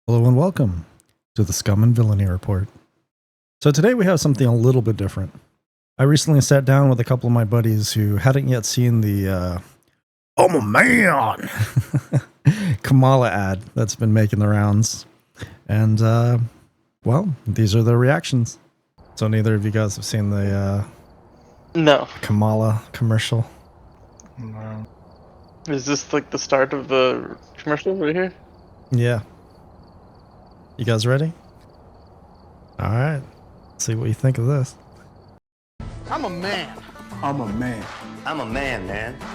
Hello and welcome to the Scum and Villainy Report. So today we have something a little bit different. I recently sat down with a couple of my buddies who hadn't yet seen the I'm a man Kamala ad that's been making the rounds. And well, these are their reactions. So neither of you guys have seen the No. Kamala commercial? No. Is this like the start of the commercial right here? Yeah. You guys ready? All right. Let's see what you think of this. I'm a man. I'm a man. I'm a man.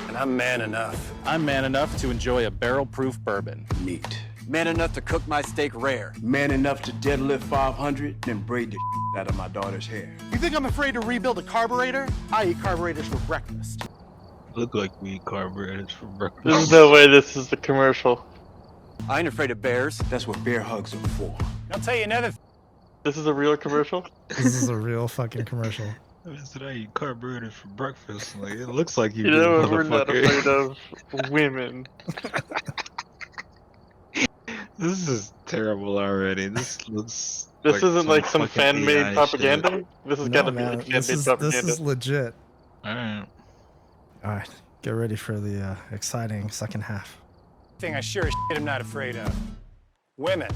And I'm man enough. I'm man enough to enjoy a barrel-proof bourbon. Neat. Man enough to cook my steak rare. Man enough to deadlift 500, then braid the out of my daughter's hair. You think I'm afraid to rebuild a carburetor? I eat carburetors for breakfast. Look like we eat carburetors for breakfast. There's no way this is the commercial. I ain't afraid of bears. That's what bear hugs are for. I'll tell you another This is a real commercial? This is a real fucking commercial. I said I eat carburetors for breakfast. Like it looks like you You do, know, we're not motherfucker. afraid of women. This is terrible already. This looks. This isn't like some fucking fan-made AI propaganda. shit. This has No, gotta be man, like this fan-made is propaganda. legit. Alright. All right, get ready for the exciting second half. thing I sure as shit am not afraid of. Women.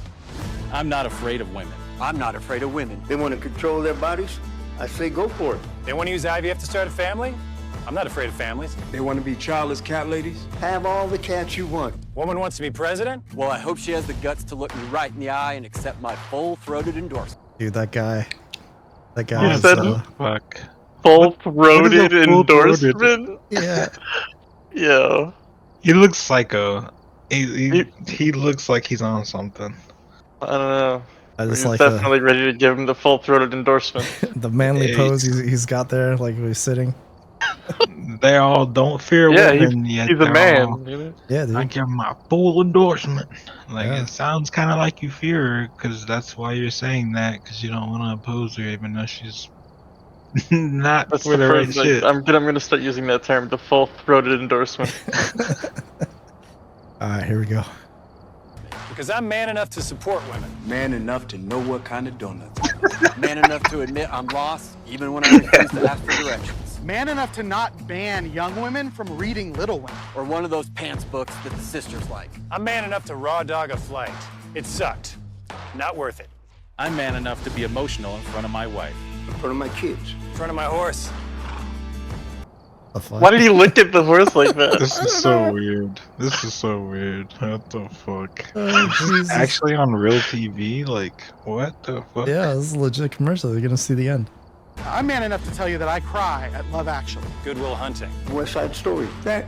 I'm not afraid of women. I'm not afraid of women. They want to control their bodies? I say go for it. They want to use IVF to start a family? I'm not afraid of families. They want to be childless cat ladies? Have all the cats you want. Woman wants to be president? Well, I hope she has the guts to look me right in the eye and accept my full-throated endorsement. Dude, that guy You is, said- Fuck. Full-throated What is a full-throated? endorsement? yeah. Yo. He looks psycho. He looks like he's on something. I don't know. I just He's like definitely ready to give him the full-throated endorsement. the manly Hey. pose he's got there, like when he's sitting. They all don't fear Yeah, women yet. He's a they're man. all, You know? Yeah, I dude. give him my full endorsement. Like Yeah. it sounds kind of like you fear her, because that's why you're saying that, because you don't want to oppose her, even though she's not That's for the the right first, like, shit. I'm gonna start using that term, the full-throated endorsement. All right, here we go. Because I'm man enough to support women. Man enough to know what kind of donuts. Man enough to admit I'm lost, even when I refuse to ask for directions. Man enough to not ban young women from reading Little Women. Or one of those pants books that the sisters like. I'm man enough to raw dog a flight. It sucked. Not worth it. I'm man enough to be emotional in front of my wife. In front of my kids. In front of my horse. The fuck? Why did he look at the horse like that? This is so weird. This is so weird. What the fuck? Oh, Jesus. Actually on real TV? Like, what the fuck? Yeah, this is a legit commercial. You're gonna see the end. I'm man enough to tell you that I cry at Love Actually. Goodwill Hunting. West Side Story. That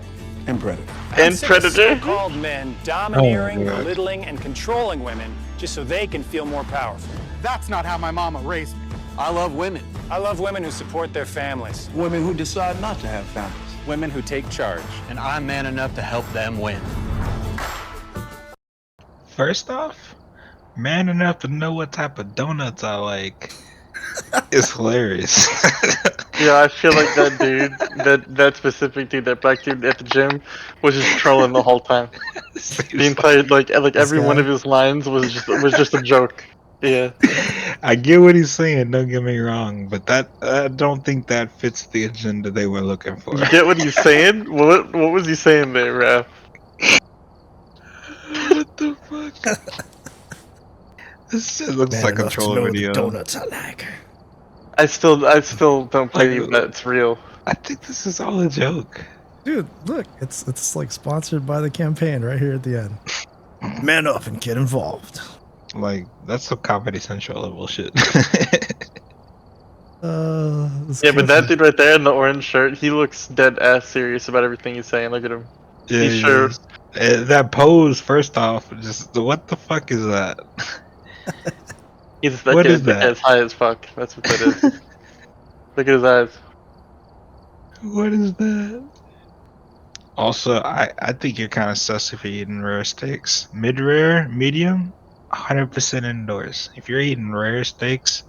and Predator. And Predator? Called men domineering, Oh, God. belittling, and controlling women just so they can feel more powerful. That's not how my mama raised me. I love women. I love women who support their families. Women who decide not to have families. Women who take charge. And I'm man enough to help them win. First off, man enough to know what type of donuts I like is hilarious. Yeah, I feel like that dude, that specific dude, that black dude at the gym, was just trolling the whole time. The entire, like every one guy? of his lines was just a joke. Yeah. I get what he's saying, don't get me wrong, but that I don't think that fits the agenda they were looking for. You get what he's saying? What was he saying there, Raph? What the fuck? This shit looks like a troll video. Donuts I like. I still don't believe that's real. I think this is all a joke. Dude, look, it's like sponsored by the campaign right here at the end. Man up and get involved. Like, that's some Comedy Central level shit. Yeah, but that dude right there in the orange shirt, he looks dead ass serious about everything he's saying. Look at him. Yeah, He's sure. That pose, first off, just what the fuck is that? He's What is that that? guy's high as fuck. That's what that is. Look at his eyes. What is that? Also, I think you're kind of sus if you're eating rare steaks. Mid-rare, medium, 100% indoors. If you're eating rare steaks,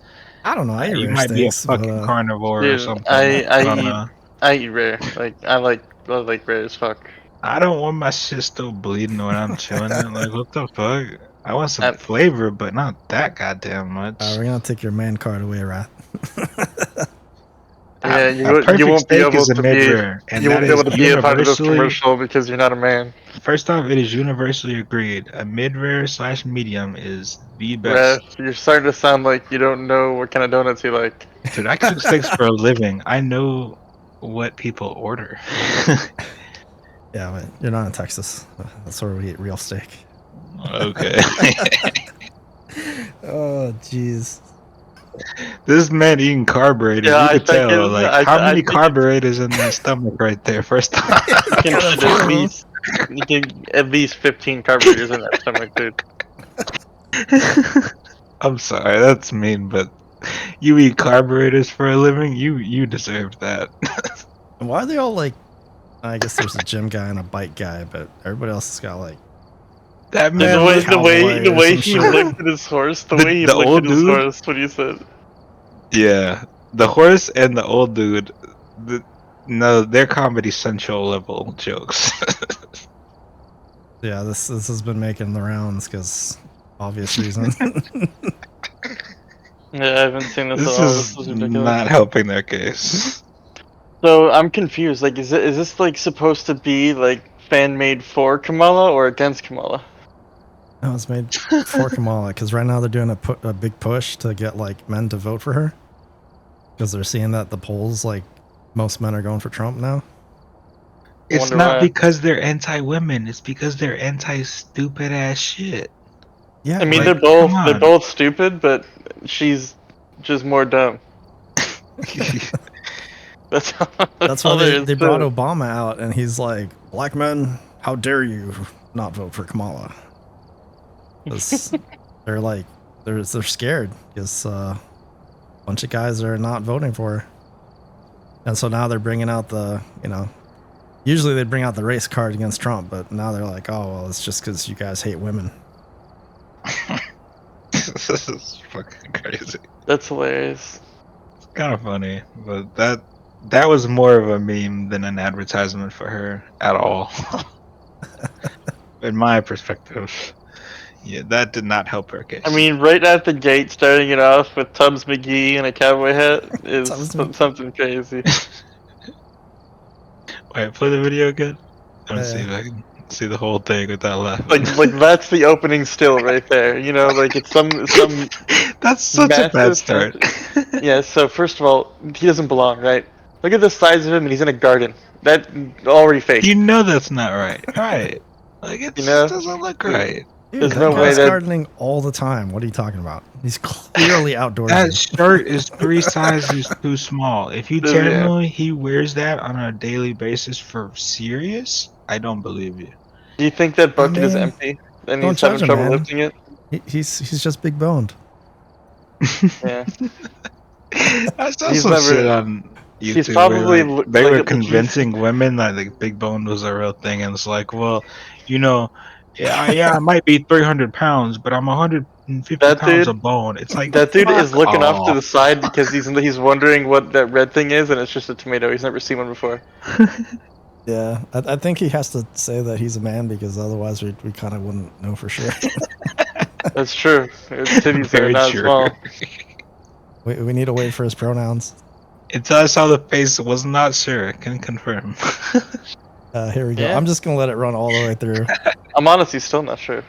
I don't know. I eat you rare might be a steaks, but, fucking carnivore or Dude, something. I don't eat- know. I eat rare. I like rare as fuck. I don't want my shit still bleeding when I'm chilling. Like, what the fuck? I want some flavor, but not that goddamn much. We're gonna take your man card away, Rat. Yeah, a perfect you won't be steak able is a to mid-rare, and you that won't be is able to be a part of this universally. commercial because you're not a man. First off, it is universally agreed. A mid-rare / medium is the Raph, best. you're starting to sound like you don't know what kind of donuts you like. Dude, I cook steaks for a living. I know what people order. Yeah, but you're not in Texas. That's where we eat real steak. Okay. Oh, jeez. This man eating carburetors. Yeah, you I could think tell. it's- Like, I- how I many think carburetors in the stomach right there? First off. You can fit at least 15 carburetors in that stomach, dude. I'm sorry, that's mean, but you eat carburetors for a living. You deserve that. Why are they all like? I guess there's a gym guy and a bike guy, but everybody else has got like. That The man. way, looked- the way, cowboy the or way some he shit. looked at his horse, the way he the looked old at his dude? horse, what he said. Yeah, the horse and the old dude. No, they're Comedy Central level jokes. Yeah, this has been making the rounds because obvious reason. Yeah, I haven't seen this, This at all. is This is ridiculous. not helping their case. So I'm confused. Like, is this like supposed to be like fan made for Kamala or against Kamala? That was made for Kamala because right now they're doing a big push to get like men to vote for her because they're seeing that the polls like most men are going for Trump now. It's Wonder not why. because they're anti-women. It's because they're anti-stupid ass shit. Yeah, I mean, Like, they're come on. both stupid, but she's just more dumb. That's that's all why there is they to brought it. Obama out and he's like, "Black men, how dare you not vote for Kamala?" 'Cause they're like they're scared because a bunch of guys are not voting for her, and so now they're bringing out the usually they bring out the race card against Trump, but now they're like, oh well, it's just because you guys hate women. This is fucking crazy. That's hilarious. It's kind of funny, but that was more of a meme than an advertisement for her at all. In my perspective, yeah, that did not help her case. I mean, right at the gate, starting it off with Tubbs McGee and a cowboy hat is Tubbs McGee. something crazy. Wait, play the video again. Let me Yeah. see if I can see the whole thing without laughing. Like that's the opening still right there. You know, like it's some That's such a bad massive- start. Yeah. So first of all, he doesn't belong, right? Look at the size of him, and he's in a garden. That already fake. You know that's not right. Right. Like it You know? doesn't look right. Dude, There's that no way guy's that- gardening all the time. What are you talking about? He's clearly outdoorsy. That shirt is 3 sizes too small. If you Yeah. tell me he wears that on a daily basis for serious, I don't believe you. Do you think that bucket is mean, empty and don't he's having judge him, trouble man. lifting it? He's just big boned. Yeah. I saw He's some never- shit on YouTube he's where, probably like, look- they like were a- convincing women that like big bone was a real thing, and it's like, well, you know, yeah, I might be 300 pounds, but I'm 150 That pounds dude- of bone. It's like That dude is fuck looking off to off. the side because he's wondering what that red thing is, and it's just a tomato. He's never seen one before. Yeah, I think he has to say that he's a man because otherwise we kind of wouldn't know for sure. That's true. His titties are Very not true. small. we need to wait for his pronouns. Until I saw the face, was not sure. Can confirm. Here we go. Yeah. I'm just gonna let it run all the way through. I'm honestly still not sure.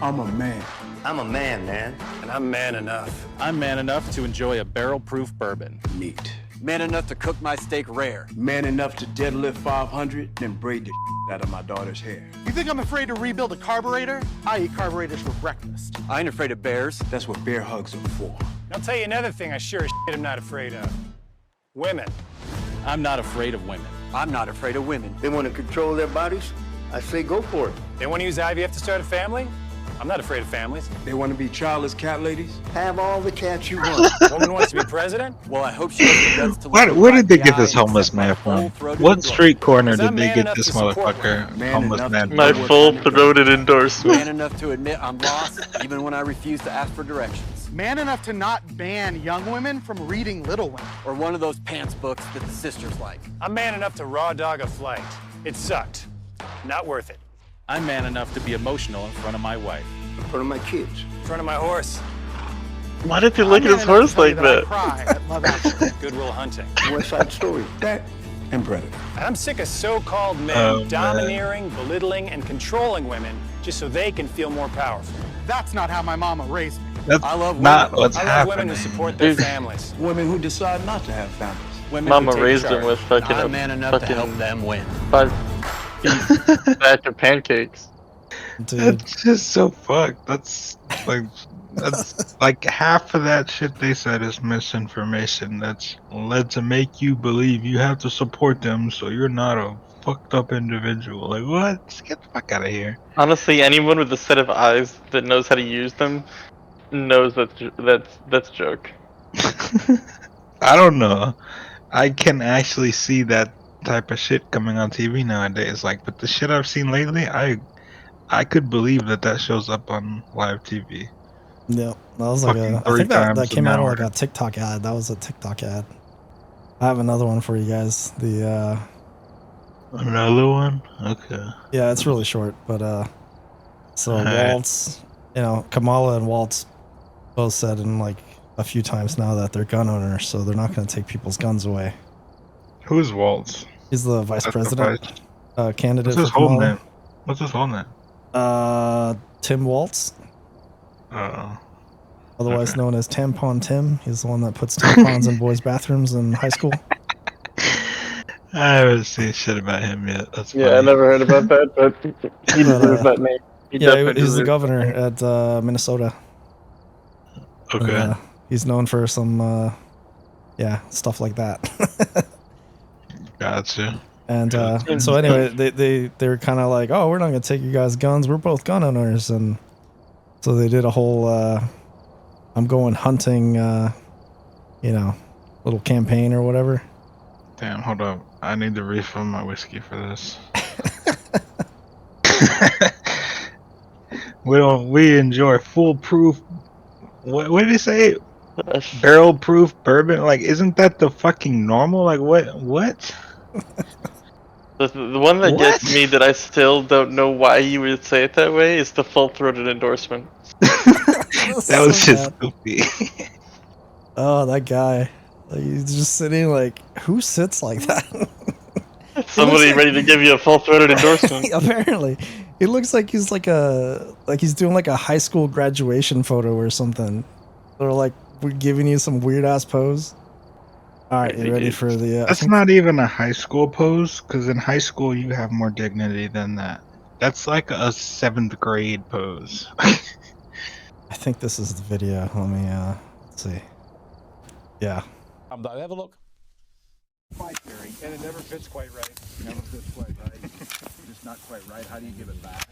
I'm a man. I'm a man, man. And I'm man enough. I'm man enough to enjoy a barrel-proof bourbon. Neat. Man enough to cook my steak rare. Man enough to deadlift 500, then braid the out of my daughter's hair. You think I'm afraid to rebuild a carburetor? I eat carburetors for breakfast. I ain't afraid of bears. That's what bear hugs are for. I'll tell you another thing I sure as shit am not afraid of. Women. I'm not afraid of women. I'm not afraid of women. They want to control their bodies? I say go for it. They want to use IVF to start a family? I'm not afraid of families. They want to be childless cat ladies? Have all the cats you want. Woman wants to be president? Well, I hope she has the guts to Where, look where me did they right in get the this eye and homeless accept my man from? full-throated What endorsement. street corner Is did that they man get enough this to support motherfucker Man homeless enough man? to- My What full kind of throated endorsement. Man enough to admit I'm lost, even when I refuse to ask for directions. Man enough to not ban young women from reading Little Women. Or one of those pants books that the sisters like. I'm man enough to raw dog a flight. It sucked. Not worth it. I'm man enough to be emotional in front of my wife. In front of my kids. In front of my horse. Why did you look at his horse like that? I cry at Love Actually. Goodwill Hunting. West Side Story. That and Predator. And I'm sick of so-called men Oh, man. domineering, belittling, and controlling women just so they can feel more powerful. That's not how my mama raised me. That's I love not women. what's I love happening. women who support their Dude. families. Women who decide not to have families. Women Mama who take raised charge. him with fucking I'm man enough to help them win. 5 batch of pancakes. Dude, That's just so fucked. That's like half of that shit they said is misinformation. That's led to make you believe you have to support them, so you're not a fucked up individual. Like what? Just get the fuck out of here. Honestly, anyone with a set of eyes that knows how to use them knows that's a joke. I don't know. I can actually see that type of shit coming on TV nowadays. Like, but the shit I've seen lately, I could believe that shows up on live TV. yeah, that was like Fucking I 3 think that times came an out of hour. like a TikTok ad. That was a TikTok ad. I have another one for you guys. The Another one? Okay. yeah, it's really short, but so Alright. Waltz, you know, Kamala and Waltz both said in like a few times now that they're gun owners, so they're not going to take people's guns away. Who's Waltz? He's the vice That's the president candidate What's for his whole Kamala. name? What's his whole name? Tim Waltz, Oh. otherwise Okay. known as Tampon Tim. He's the one that puts tampons in boys' bathrooms in high school. I haven't seen shit about him yet. That's Yeah, I funny. never heard about that, but he deserves that name. He Yeah, definitely he's the deserves governor that at Minnesota. Okay. And, he's known for some, yeah, stuff like that. Gotcha. And Yeah. so anyway, they were kind of like, oh, we're not gonna take you guys' guns. We're both gun owners, and so they did a whole I'm going hunting, you know, little campaign or whatever. Damn, hold up. I need to refill my whiskey for this. We enjoy foolproof. What did he say? shit. Barrel proof bourbon? Like, isn't that the fucking normal? Like, what? The one that What? gets me that I still don't know why you would say it that way is the full-throated endorsement. That was So just bad. goofy. Oh, that guy. Like, he's just sitting like, who sits like that? Somebody like- ready to give you a full-throated endorsement. Apparently, it looks like he's like he's doing like a high school graduation photo or something. Or like we're giving you some weird ass pose. All right, you ready for the? I That's think- not even a high school pose, because in high school you have more dignity than that. That's like a 7th grade pose. I think this is the video. Let me let's see. Yeah. Have a look. And it never fits quite right. Never fits quite right. Just not quite right. How do you give it back?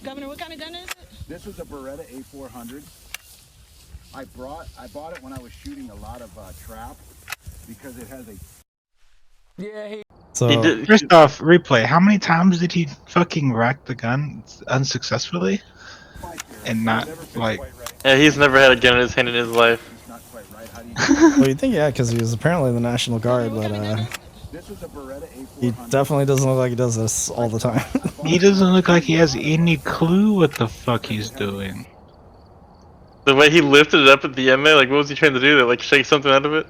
Governor, what kind of gun is it? This is a Beretta A400. I bought it when I was shooting a lot of trap because it has a So He did. First off, replay. How many times did he fucking rack the gun unsuccessfully? And not like. Yeah, he's never had a gun in his hand in his life. just not quite right. How do you well, you think yeah, because he was apparently in the National Guard, but This is a Beretta A400. he definitely doesn't look like he does this all the time. He doesn't look like he has any clue what the fuck he's doing. The way he lifted it up at the end there, like what was he trying to do? Like shake something out of it?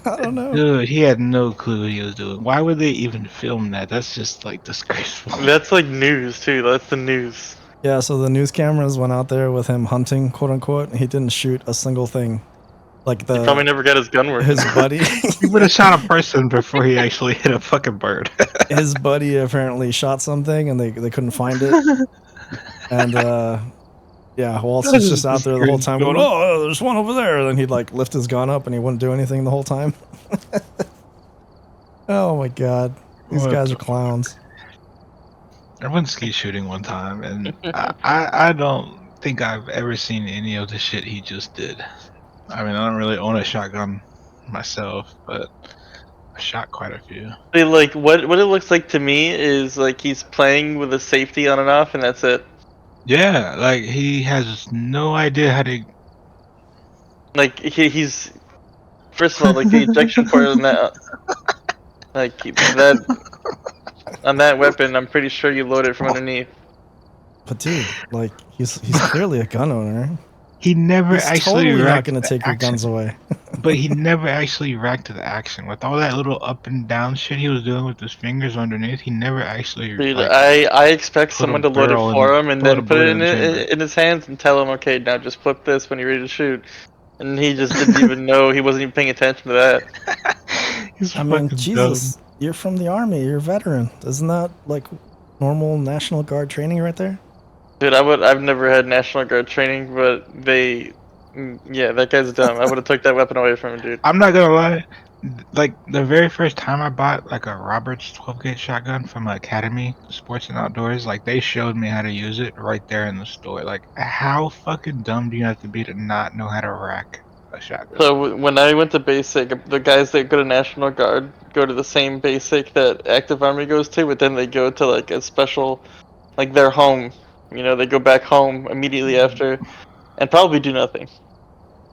I don't know. Dude, he had no clue what he was doing. Why would they even film that? That's just like disgraceful. That's like news too. That's the news. Yeah, so the news cameras went out there with him hunting, quote unquote. He didn't shoot a single thing. Like He probably never got his gun working. his buddy, He would have shot a person before he actually hit a fucking bird. his buddy apparently shot something and they couldn't find it. And yeah, Waltz was just out there the whole time going, "Oh, there's one over there." And then he'd like lift his gun up and he wouldn't do anything the whole time. Oh my god, these What guys the are clowns. I went ski shooting one time, and I don't think I've ever seen any of the shit he just did. I mean, I don't really own a shotgun myself, but I shot quite a few. They, like what it looks like to me is like he's playing with the safety on and off, and that's it. Yeah, like he has no idea how to. Like he's first of all like the ejection port on that, like that on that weapon. I'm pretty sure you load it from underneath. But dude, like he's clearly a gun owner. He never He's actually totally not racked going to the take your action. guns away. But he never actually racked the action with all that little up and down shit he was doing with his fingers underneath. He never actually Dude, like I expect put a someone to load it barrel for and him and put a then put bullet it in the chamber. in his hands and tell him, okay, now just flip this when you're ready to shoot. And he just didn't even know. He wasn't even paying attention to that. He's I mean, fucking Jesus, dumb. you're from the army. You're a veteran. Isn't that like normal National Guard training right there? Dude, I've never had National Guard training, but yeah, that guy's dumb. I would have took that weapon away from him, dude. I'm not gonna lie. Like the very first time I bought like a Roberts 12 gauge shotgun from Academy Sports and Outdoors, like they showed me how to use it right there in the store. Like, how fucking dumb do you have to be to not know how to rack a shotgun? So when I went to basic, the guys that go to National Guard go to the same basic that active army goes to, but then they go to like a special, like their home. You know, they go back home immediately after, and probably do nothing.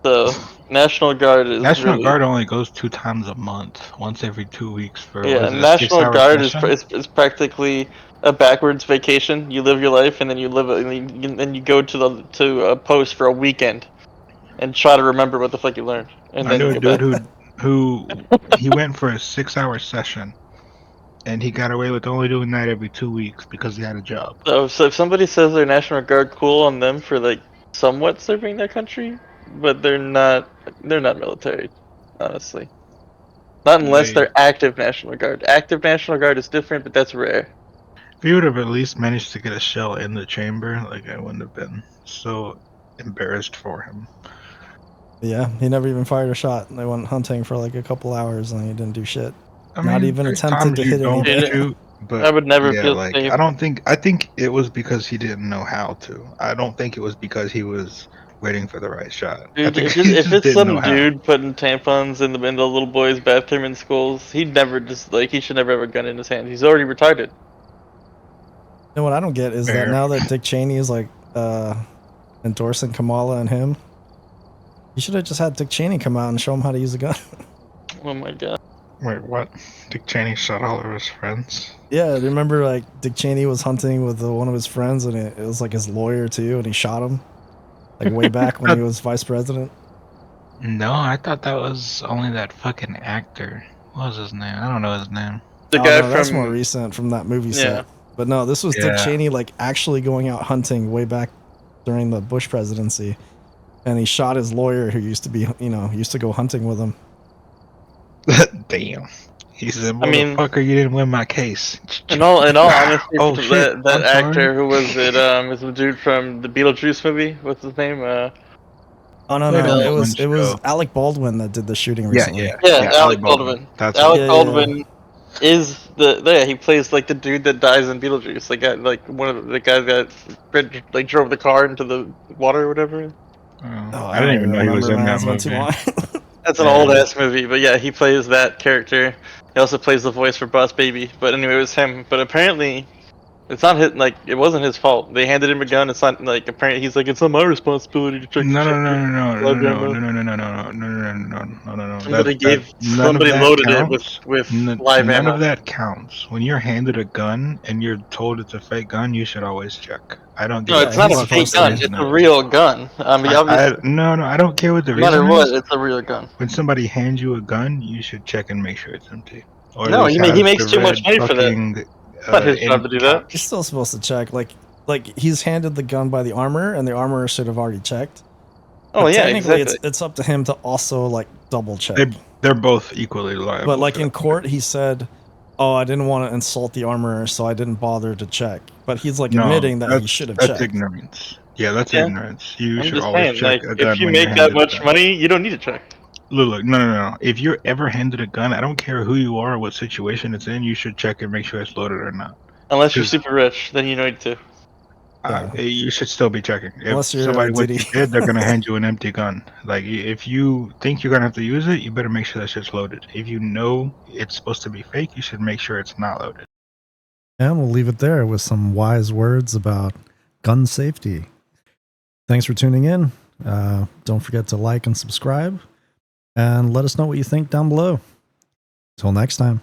So National Guard is National really, Guard only goes 2 times a month, once every 2 weeks for yeah. was it a National 6 hour Guard session? is practically a backwards vacation. You live your life, and then you live, and then you go to a post for a weekend, and try to remember what the fuck you learned, and I then knew you a go dude back. who he went for a 6 hour session, and he got away with only doing that every 2 weeks because he had a job. So if somebody says they're National Guard, cool on them for like somewhat serving their country, but they're not military, honestly. Not unless They they're active National Guard. Active National Guard is different, but that's rare. If he would have at least managed to get a shell in the chamber, like I wouldn't have been so embarrassed for him. Yeah, he never even fired a shot. They went hunting for like a couple hours and he didn't do shit. I Not mean, even there's attempted times to you hit don't anything. shoot, I but would never yeah, feel like safe. I think it was because he didn't know how to. I don't think it was because he was waiting for the right shot. I Dude, think if he if just it's didn't know some how. dude putting tampons in the little boy's bathroom in schools, he'd never just like he should never have a gun in his hand. He's already retarded. And what I don't get is that Fair. now that Dick Cheney is like endorsing Kamala and him, you should have just had Dick Cheney come out and show him how to use a gun. Oh my god. Wait, what? Dick Cheney shot all of his friends? Yeah, remember like Dick Cheney was hunting with one of his friends and it was like his lawyer too, and he shot him like way back when he was vice president. No, I thought that was only that fucking actor. What was his name? I don't know his name. The Oh guy no, that's more from recent from that movie yeah. set. But no, this was Dick Yeah. Cheney like actually going out hunting way back during the Bush presidency, and he shot his lawyer who used to be, used to go hunting with him. Damn. He said, I mean, "Motherfucker, you didn't win my case." in all honesty, Oh shit! that I'm sorry. actor who was it is the dude from the Beetlejuice movie. What's his name? Oh no, Wait a no, minute, it was Winchell. Alec Baldwin that did the shooting Yeah, recently. Yeah, Alec Alec Baldwin. That's Alec Yeah, yeah, Baldwin is he plays like the dude that dies in Beetlejuice. Like one of the guys that like drove the car into the water or whatever. Oh, I didn't even know he was remember, in man. that It's been too movie. long. That's an Yeah. old ass movie, but yeah, he plays that character. He also plays the voice for Boss Baby. But anyway, it was him. But apparently, it's not his. Like it wasn't his fault. They handed him a gun. It's not like apparently he's like it's not my responsibility to check the No, chamber. Somebody None of that loaded it counts. with live None ammo. of that counts. When you're handed a gun and you're told it's a fake gun, you should always check. I don't give No, a it's not he's a fuck what fake supposed the gun. to. It's reason a is. real gun. I mean, obviously, No, I don't care what the no matter reason what, is. it's a real gun. When somebody hands you a gun, you should check and make sure it's empty, or at No, least he has makes the too much red money for that. fucking It's not his job to empty do that. He's caps. still supposed to check. Like he's handed the gun by the armorer, and the armorer should have already checked. Oh But yeah, technically, exactly. it's up to him to also like double check. They're both equally liable. But like for in that. court, he said, "Oh, I didn't want to insult the armorer, so I didn't bother to check." But he's like No, admitting that he should have that's checked. ignorance. Yeah, that's Yeah. ignorance. You I'm should just always saying, check like, a if gun you when you're make that handed a much gun. money, you don't need to check. Look, no. If you're ever handed a gun, I don't care who you are or what situation it's in, you should check and make sure it's loaded or not. Unless you're 'Cause- super rich, then you need to. Yeah. You should still be checking. If Unless you're somebody wants Diddy. you dead, they're gonna hand you an empty gun. Like if you think you're gonna have to use it, you better make sure that shit's loaded. If you know it's supposed to be fake, you should make sure it's not loaded. And we'll leave it there with some wise words about gun safety. Thanks for tuning in. Don't forget to like and subscribe, and let us know what you think down below. Till next time.